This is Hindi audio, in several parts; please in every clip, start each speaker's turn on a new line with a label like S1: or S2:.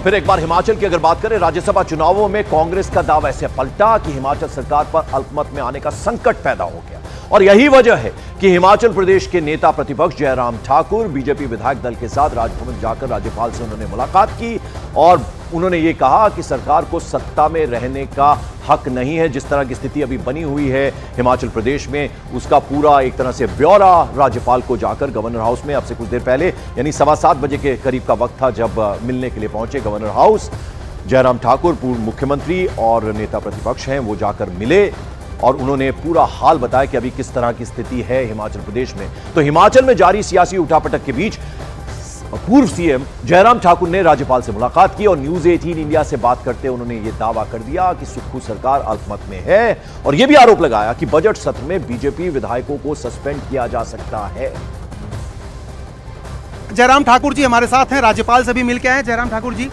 S1: फिर एक बार हिमाचल की अगर बात करें, राज्यसभा चुनावों में कांग्रेस का दाव ऐसे पलटा कि हिमाचल सरकार पर अल्पमत में आने का संकट पैदा हो गया। और यही वजह है कि हिमाचल प्रदेश के नेता प्रतिपक्ष जयराम ठाकुर बीजेपी विधायक दल के साथ राजभवन जाकर राज्यपाल से उन्होंने मुलाकात की और उन्होंने ये कहा कि सरकार को सत्ता में रहने का हक नहीं है। जिस तरह की स्थिति अभी बनी हुई है हिमाचल प्रदेश में, उसका पूरा एक तरह से ब्यौरा राज्यपाल को जाकर गवर्नर हाउस में अब से कुछ देर पहले यानी 7:15 बजे के करीब का वक्त था जब मिलने के लिए पहुंचे गवर्नर हाउस। जयराम ठाकुर पूर्व मुख्यमंत्री और नेता प्रतिपक्ष हैं, वो जाकर मिले और उन्होंने पूरा हाल बताया कि अभी किस तरह की स्थिति है हिमाचल प्रदेश में। तो हिमाचल में जारी सियासी उठापटक के बीच पूर्व सीएम जयराम ठाकुर ने राज्यपाल से मुलाकात की और न्यूज 18 इंडिया से बात करते उन्होंने यह दावा कर दिया कि सुक्खू सरकार अल्पमत में है और यह भी आरोप लगाया कि बजट सत्र में बीजेपी विधायकों को सस्पेंड किया जा सकता है।
S2: जयराम ठाकुर जी हमारे साथ हैं, राज्यपाल से भी मिलकर आए। जयराम ठाकुर जी,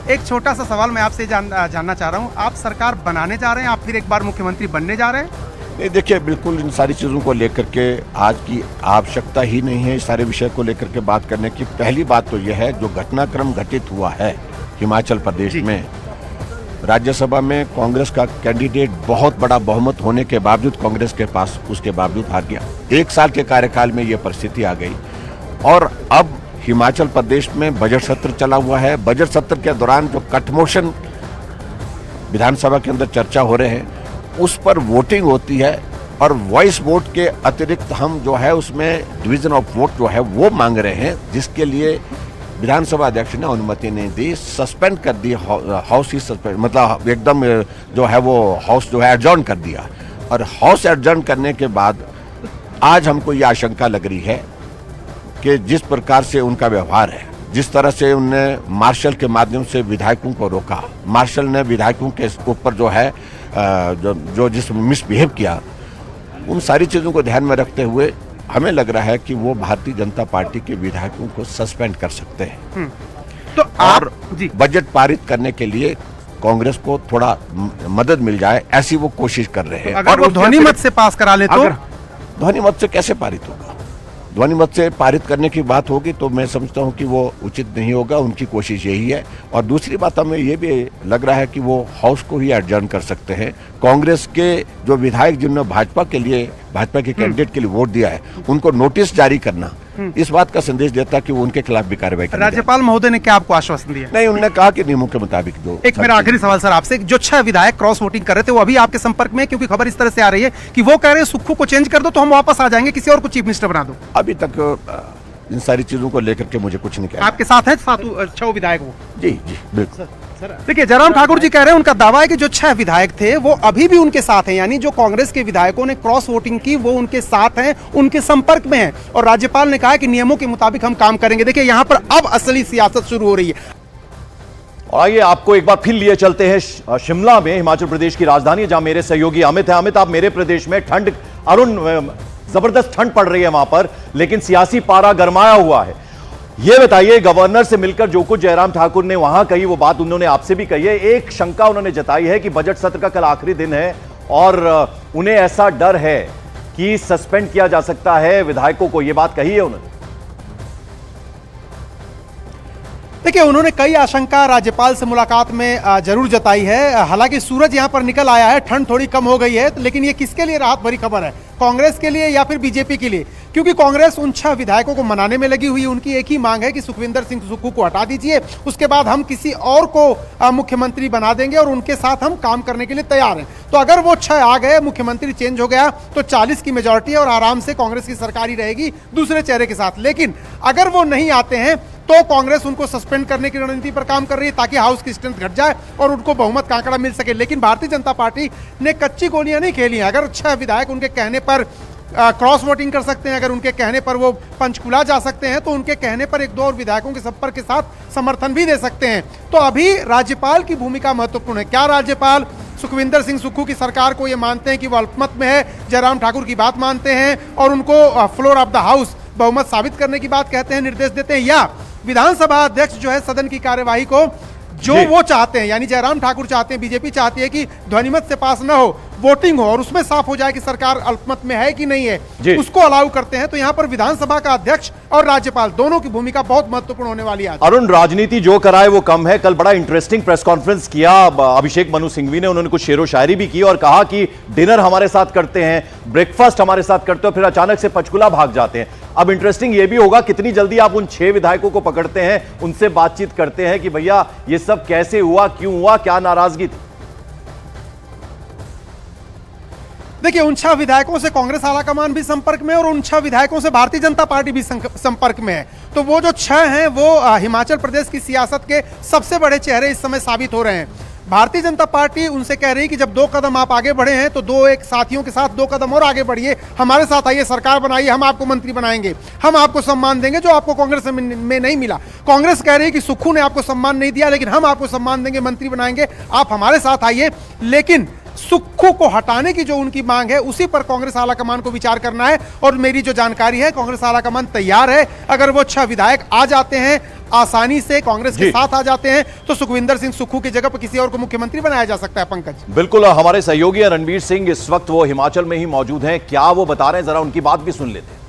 S2: एक छोटा सा सवाल मैं आपसे जानना चाह रहा हूं, आप सरकार बनाने जा रहे हैं, आप फिर एक बार मुख्यमंत्री बनने जा रहे हैं?
S3: देखिए, बिल्कुल इन सारी चीज़ों को लेकर के आज की आवश्यकता ही नहीं है इस सारे विषय को लेकर के बात करने की। पहली बात तो यह है जो घटनाक्रम घटित हुआ है हिमाचल प्रदेश में, राज्यसभा में कांग्रेस का कैंडिडेट बहुत बड़ा बहुमत होने के बावजूद कांग्रेस के पास उसके बावजूद हार गया। 1 साल के कार्यकाल में ये परिस्थिति आ गई और अब हिमाचल प्रदेश में बजट सत्र चला हुआ है। बजट सत्र के दौरान जो कट मोशन विधानसभा के अंदर चर्चा हो रहे हैं उस पर वोटिंग होती है और वॉइस वोट के अतिरिक्त हम जो है उसमें डिवीजन ऑफ वोट जो है वो मांग रहे हैं, जिसके लिए विधानसभा अध्यक्ष ने अनुमति नहीं दी, सस्पेंड कर दी। हाउस ही सस्पेंड मतलब एकदम जो है वो हाउस जो है एडजॉर्न कर दिया और हाउस एडजॉर्न करने के बाद आज हमको ये आशंका लग रही है कि जिस प्रकार से उनका व्यवहार है, जिस तरह से उनने मार्शल के माध्यम से विधायकों को रोका, मार्शल ने विधायकों के ऊपर जो है जो जिस मिसबिहेव किया, उन सारी चीज़ों को ध्यान में रखते हुए हमें लग रहा है कि वो भारतीय जनता पार्टी के विधायकों को सस्पेंड कर सकते हैं।
S2: तो
S3: और बजट पारित करने के लिए कांग्रेस को थोड़ा मदद मिल जाए ऐसी वो कोशिश कर रहे हैं।
S2: अगर वो ध्वनि मत से पास करा ले तो
S3: ध्वनि मत से कैसे पारित होगा? ध्वनि मत से पारित करने की बात होगी तो मैं समझता हूं कि वो उचित नहीं होगा। उनकी कोशिश यही है। और दूसरी बात हमें ये भी लग रहा है कि वो हाउस को ही एडजर्न कर सकते हैं। कांग्रेस के जो विधायक जिन्होंने भाजपा के कैंडिडेट के लिए वोट दिया है उनको नोटिस जारी करना इस बात का संदेश देता है कि वो उनके खिलाफ भी कार्रवाई करेंगे।
S2: राज्यपाल महोदय ने क्या आपको आश्वासन दिया?
S3: नहीं, उन्होंने कहा कि नियमों के मुताबिक जो।
S2: एक मेरा आखिरी सवाल सर आपसे, जो 6 विधायक क्रॉस वोटिंग कर रहे थे वो अभी आपके संपर्क में, क्योंकि खबर इस तरह से आ रही है कि वो कह रहे हैं सुक्खू को चेंज कर दो तो हम वापस आ जाएंगे, किसी और को चीफ मिनिस्टर बना दो।
S3: अभी तक इन सारी चीजों को लेकर के मुझे कुछ नहीं कहना।
S2: आपके साथ है 6 विधायक वो?
S3: जी बिल्कुल।
S2: देखिए, जयराम ठाकुर जी कह रहे हैं उनका दावा है कि जो 6 विधायक थे वो अभी भी उनके साथ हैं, यानी जो कांग्रेस के विधायकों ने क्रॉस वोटिंग की वो उनके साथ हैं, उनके संपर्क में हैं और राज्यपाल ने कहा कि नियमों के मुताबिक हम काम करेंगे। देखिए, यहां पर अब असली सियासत शुरू हो रही है।
S1: आइए आपको एक बार फिर लिए चलते हैं शिमला में, हिमाचल प्रदेश की राजधानी, जहां मेरे सहयोगी अमित है। अमित, आप मेरे प्रदेश में ठंड जबरदस्त ठंड पड़ रही है वहां पर, लेकिन सियासी पारा गरमाया हुआ है। यह बताइए, गवर्नर से मिलकर जो कुछ जयराम ठाकुर ने वहां कही वो बात उन्होंने आपसे भी कही है। एक शंका उन्होंने जताई है कि बजट सत्र का कल आखिरी दिन है और उन्हें ऐसा डर है कि सस्पेंड किया जा सकता है विधायकों को, यह बात कही है उन्होंने।
S2: देखिए, उन्होंने कई आशंका राज्यपाल से मुलाकात में जरूर जताई है। हालांकि सूरज यहां पर निकल आया है, ठंड थोड़ी कम हो गई है, लेकिन ये किसके लिए राहत भरी खबर है? कांग्रेस के लिए या फिर बीजेपी के लिए? क्योंकि कांग्रेस उन 6 विधायकों को मनाने में लगी हुई, उनकी एक ही मांग है कि सुखविंदर सिंह सुक्खू को हटा दीजिए, उसके बाद हम किसी और को मुख्यमंत्री बना देंगे और उनके साथ हम काम करने के लिए तैयार हैं। तो अगर वो 6 आ गए, मुख्यमंत्री चेंज हो गया तो 40 की मेजॉरिटी है और आराम से कांग्रेस की सरकार ही रहेगी दूसरे चेहरे के साथ। लेकिन अगर वो नहीं आते हैं तो कांग्रेस उनको सस्पेंड करने की रणनीति पर काम कर रही है ताकि हाउस की स्ट्रेंथ घट जाए और उनको बहुमत का आंकड़ा मिल सके। लेकिन भारतीय जनता पार्टी ने कच्ची गोलियां नहीं खेली हैं। अगर 6 विधायक उनके कहने पर क्रॉस वोटिंग कर सकते हैं, अगर उनके कहने पर वो पंचकुला जा सकते हैं, तो उनके कहने पर 1-2 और विधायकों के संपर्क के साथ समर्थन भी दे सकते हैं। तो अभी राज्यपाल की भूमिका महत्वपूर्ण है। क्या राज्यपाल सुखविंदर सिंह सुक्खू की सरकार को ये मानते हैं कि वो अल्पमत में है, जयराम ठाकुर की बात मानते हैं और उनको फ्लोर ऑफ द हाउस बहुमत साबित करने की बात कहते हैं, निर्देश देते हैं, या विधानसभा अध्यक्ष जो है सदन की कार्यवाही को जो वो चाहते हैं, यानी जयराम ठाकुर चाहते हैं, बीजेपी चाहती है कि ध्वनिमत से पास न हो, वोटिंग हो और उसमें साफ हो जाए कि सरकार अल्पमत में है कि नहीं
S1: जी।
S2: है, उसको अलाउ करते हैं, तो यहाँ पर विधानसभा का अध्यक्ष और राज्यपाल दोनों की भूमिका बहुत महत्वपूर्ण होने वाली है।
S1: अरुण, राजनीति जो कराए वो कम है। कल बड़ा इंटरेस्टिंग प्रेस कॉन्फ्रेंस किया अभिषेक मनु सिंघवी ने। उन्होंने कुछ शेरो शायरी भी की और कहा कि डिनर हमारे साथ करते हैं, ब्रेकफास्ट हमारे साथ करते हो, फिर अचानक से पंचकुला भाग जाते हैं। अब इंटरेस्टिंग ये भी होगा कितनी जल्दी आप उन 6 विधायकों को पकड़ते हैं, उनसे बातचीत करते हैं कि भैया ये सब कैसे हुआ, क्यों हुआ, क्या नाराजगी थी।
S2: देखिए, उन 6 विधायकों से कांग्रेस आलाकमान भी संपर्क में है और उन 6 विधायकों से भारतीय जनता पार्टी भी संपर्क में है। तो वो जो 6 हैं वो हिमाचल प्रदेश की सियासत के सबसे बड़े चेहरे इस समय साबित हो रहे हैं। भारतीय जनता पार्टी उनसे कह रही है कि जब 2 कदम आप आगे बढ़े हैं तो 2 एक साथियों के साथ 2 कदम और आगे बढ़िए, हमारे साथ आइए, सरकार बनाइए, हम आपको मंत्री बनाएंगे, हम आपको सम्मान देंगे जो आपको कांग्रेस में नहीं मिला। कांग्रेस कह रही है कि सुक्खू ने आपको सम्मान नहीं दिया, लेकिन हम आपको सम्मान देंगे, मंत्री बनाएंगे, आप हमारे साथ आइए। लेकिन सुक्खू को हटाने की जो उनकी मांग है उसी पर कांग्रेस आलाकमान को विचार करना है और मेरी जो जानकारी है कांग्रेस आलाकमान तैयार है। अगर वो 6 विधायक आ जाते हैं, आसानी से कांग्रेस के साथ आ जाते हैं, तो सुखविंदर सिंह सुक्खू की जगह पर किसी और को मुख्यमंत्री बनाया जा सकता है। पंकज,
S1: बिल्कुल, हमारे सहयोगी रणबीर सिंह इस वक्त वो हिमाचल में ही मौजूद हैं। क्या वो बता रहे हैं, जरा उनकी बात भी सुन लेते हैं।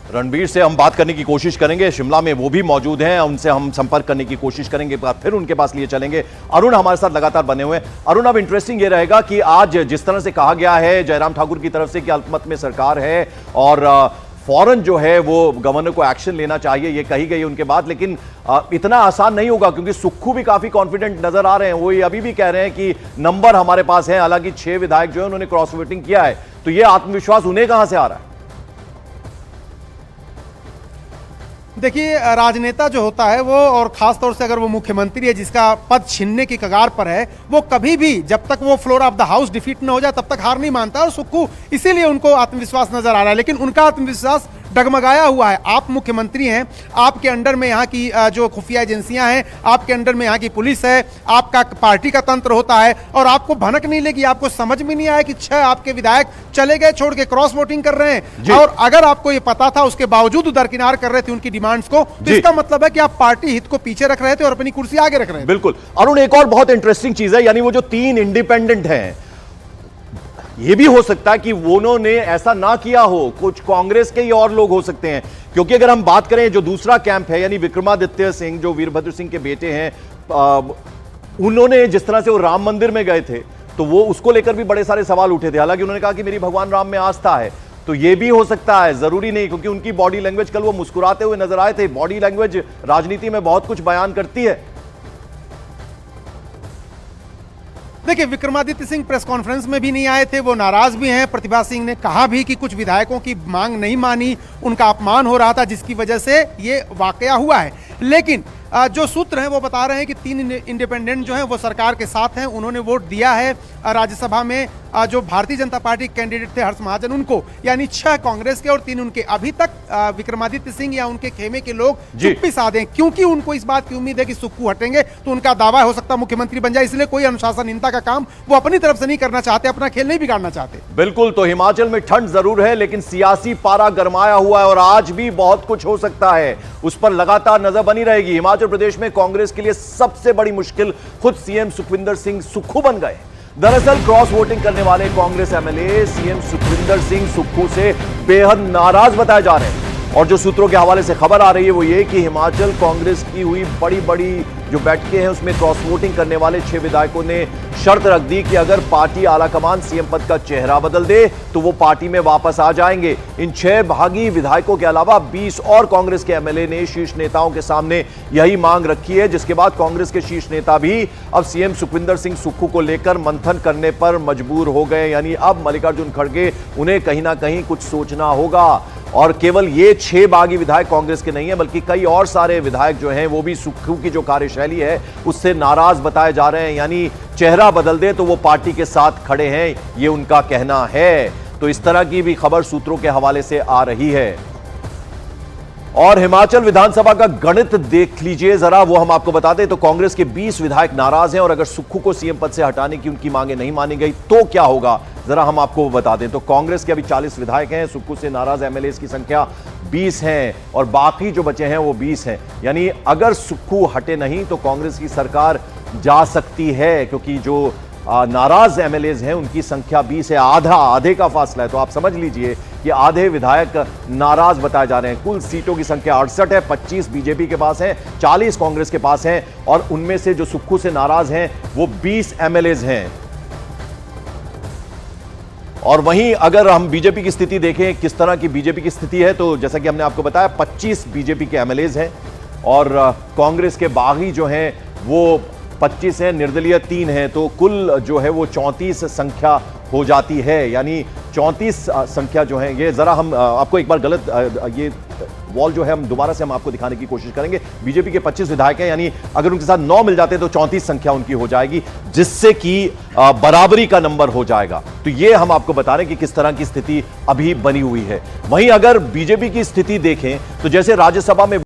S1: रणबीर से हम बात करने की कोशिश करेंगे, शिमला में वो भी मौजूद हैं, उनसे हम संपर्क करने की कोशिश करेंगे, फिर उनके पास लिए चलेंगे। अरुण हमारे साथ लगातार बने हुए हैं। अरुण, अब इंटरेस्टिंग ये रहेगा कि आज जिस तरह से कहा गया है जयराम ठाकुर की तरफ से कि अल्पमत में सरकार है और फौरन जो है वो गवर्नर को एक्शन लेना चाहिए, ये कही गई उनके बाद, लेकिन इतना आसान नहीं होगा क्योंकि सुक्खू भी काफी कॉन्फिडेंट नजर आ रहे हैं। वो अभी भी कह रहे हैं कि नंबर हमारे पास है, हालांकि 6 विधायक जो है उन्होंने क्रॉस वोटिंग किया है, तो ये आत्मविश्वास उन्हें कहां से आ रहा है?
S2: देखिए, राजनेता जो होता है वो, और खास तौर से अगर वो मुख्यमंत्री है जिसका पद छीनने की कगार पर है, वो कभी भी जब तक वो floor of the house defeat न हो जाए तब तक हार नहीं मानता। और सुक्खू इसीलिए उनको आत्मविश्वास नजर आ रहा है, लेकिन उनका आत्मविश्वास डगमगाया हुआ है। आप मुख्यमंत्री हैं, आपके अंडर में यहाँ की जो खुफिया एजेंसियां हैं, आपके अंडर में यहाँ की पुलिस है, आपका पार्टी का तंत्र होता है, और आपको भनक नहीं लगी, आपको समझ में नहीं आया कि 6 आपके विधायक चले गए छोड़ के, क्रॉस वोटिंग कर रहे हैं, और अगर आपको ये पता था उसके बावजूद दरकिनार कर रहे थे उनकी डिमांड्स को, तो इसका मतलब है कि आप पार्टी हित को पीछे रख रहे थे और अपनी कुर्सी आगे रख रहे थे।
S1: बिल्कुल। अरुण, एक और बहुत इंटरेस्टिंग चीज है, यानी वो जो 3 इंडिपेंडेंट हैं, ये भी हो सकता है कि उन्होंने ऐसा ना किया हो, कुछ कांग्रेस के ही और लोग हो सकते हैं, क्योंकि अगर हम बात करें जो दूसरा कैंप है यानी विक्रमादित्य सिंह जो वीरभद्र सिंह के बेटे हैं, उन्होंने जिस तरह से वो राम मंदिर में गए थे तो वो उसको लेकर भी बड़े सारे सवाल उठे थे। हालांकि उन्होंने कहा कि मेरी भगवान राम में आस्था है, तो ये भी हो सकता है, जरूरी नहीं, क्योंकि उनकी बॉडी लैंग्वेज, कल वो मुस्कुराते हुए नजर आए थे, बॉडी लैंग्वेज राजनीति में बहुत कुछ बयान करती है।
S2: देखिए, विक्रमादित्य सिंह प्रेस कॉन्फ्रेंस में भी नहीं आए थे, वो नाराज भी हैं। प्रतिभा सिंह ने कहा भी कि कुछ विधायकों की मांग नहीं मानी, उनका अपमान हो रहा था, जिसकी वजह से ये वाकया हुआ है। लेकिन जो सूत्र हैं वो बता रहे हैं कि 3 इंडिपेंडेंट जो हैं वो सरकार के साथ हैं, उन्होंने वोट दिया है राज्यसभा में। जो भारतीय जनता पार्टी कैंडिडेट थे हर्ष महाजन, उनको, यानी 6 कांग्रेस के और 3 उनके। अभी तक विक्रमादित्य सिंह या उनके खेमे के लोग चुप्पी साधे, क्योंकि उनको इस बात की उम्मीद है कि सुक्खू हटेंगे तो उनका दावा हो सकता है मुख्यमंत्री बन जाए, इसलिए कोई अनुशासनहीनता का काम वो अपनी तरफ से नहीं करना चाहते, अपना खेल नहीं बिगाड़ना चाहते।
S1: बिल्कुल, तो हिमाचल में ठंड जरूर है, लेकिन सियासी पारा गरमाया हुआ है और आज भी बहुत कुछ हो सकता है, उस पर लगातार नजर बनी रहेगी। हिमाचल प्रदेश में कांग्रेस के लिए सबसे बड़ी मुश्किल खुद सीएम सुखविंदर सिंह सुक्खू बन गए। दरअसल क्रॉस वोटिंग करने वाले कांग्रेस एमएलए सीएम सुखविंदर सिंह सुक्खू से बेहद नाराज बताए जा रहे हैं, और जो सूत्रों के हवाले से खबर आ रही है वो ये कि हिमाचल कांग्रेस की हुई बड़ी बड़ी जो बैठकें हैं उसमें क्रॉस वोटिंग करने वाले 6 विधायकों ने शर्त रख दी कि अगर पार्टी आलाकमान सीएम पद का चेहरा बदल दे तो वो पार्टी में वापस आ जाएंगे। इन 6 भागी विधायकों के अलावा 20 और कांग्रेस के एमएलए ने शीर्ष नेताओं के सामने यही मांग रखी है, जिसके बाद कांग्रेस के शीर्ष नेता भी अब सीएम सुखविंदर सिंह सुक्खू को लेकर मंथन करने पर मजबूर हो गए। यानी अब मल्लिकार्जुन खड़गे उन्हें कहीं ना कहीं कुछ सोचना होगा, और केवल ये 6 बागी विधायक कांग्रेस के नहीं है, बल्कि कई और सारे विधायक जो हैं वो भी सुक्खू की जो कार्यशैली है उससे नाराज बताए जा रहे हैं। यानी चेहरा बदल दे तो वो पार्टी के साथ खड़े हैं, ये उनका कहना है। तो इस तरह की भी खबर सूत्रों के हवाले से आ रही है। और हिमाचल विधानसभा का गणित देख लीजिए जरा, वो हम आपको बता दें तो कांग्रेस के 20 विधायक नाराज हैं और अगर सुक्खू को सीएम पद से हटाने की उनकी मांगे नहीं मानी गई तो क्या होगा, जरा हम आपको बता दें। तो कांग्रेस के अभी 40 विधायक हैं, सुक्खू से नाराज एमएलए की संख्या 20 हैं और बाकी जो बचे हैं वो 20 हैं। यानी अगर सुक्खू हटे नहीं तो कांग्रेस की सरकार जा सकती है, क्योंकि जो नाराज एमएलएज हैं उनकी संख्या 20 है, आधे का फासला है। तो आप समझ लीजिए कि आधे विधायक नाराज बताए जा रहे हैं। कुल सीटों की संख्या 68 है, 25 बीजेपी के पास हैं, 40 कांग्रेस के पास हैं और उनमें से जो सुक्खू से नाराज हैं वो 20 एमएलएज हैं। और वहीं अगर हम बीजेपी की स्थिति देखें, किस तरह की बीजेपी की स्थिति है, तो जैसा कि हमने आपको बताया 25 बीजेपी के एमएलएज हैं और कांग्रेस के बागी जो हैं वो 25 हैं, निर्दलीय 3 हैं, तो कुल जो है वो 34 संख्या हो जाती है। यानी 34 संख्या जो है, ये जरा हम आपको एक बार गलत ये वॉल जो है हम दोबारा से हम आपको दिखाने की कोशिश करेंगे। बीजेपी के 25 विधायक हैं, यानी अगर उनके साथ 9 मिल जाते तो 34 संख्या उनकी हो जाएगी, जिससे कि बराबरी का नंबर हो जाएगा। तो ये हम आपको बता रहे हैं कि किस तरह की स्थिति अभी बनी हुई है। वहीं अगर बीजेपी की स्थिति देखें तो जैसे राज्यसभा में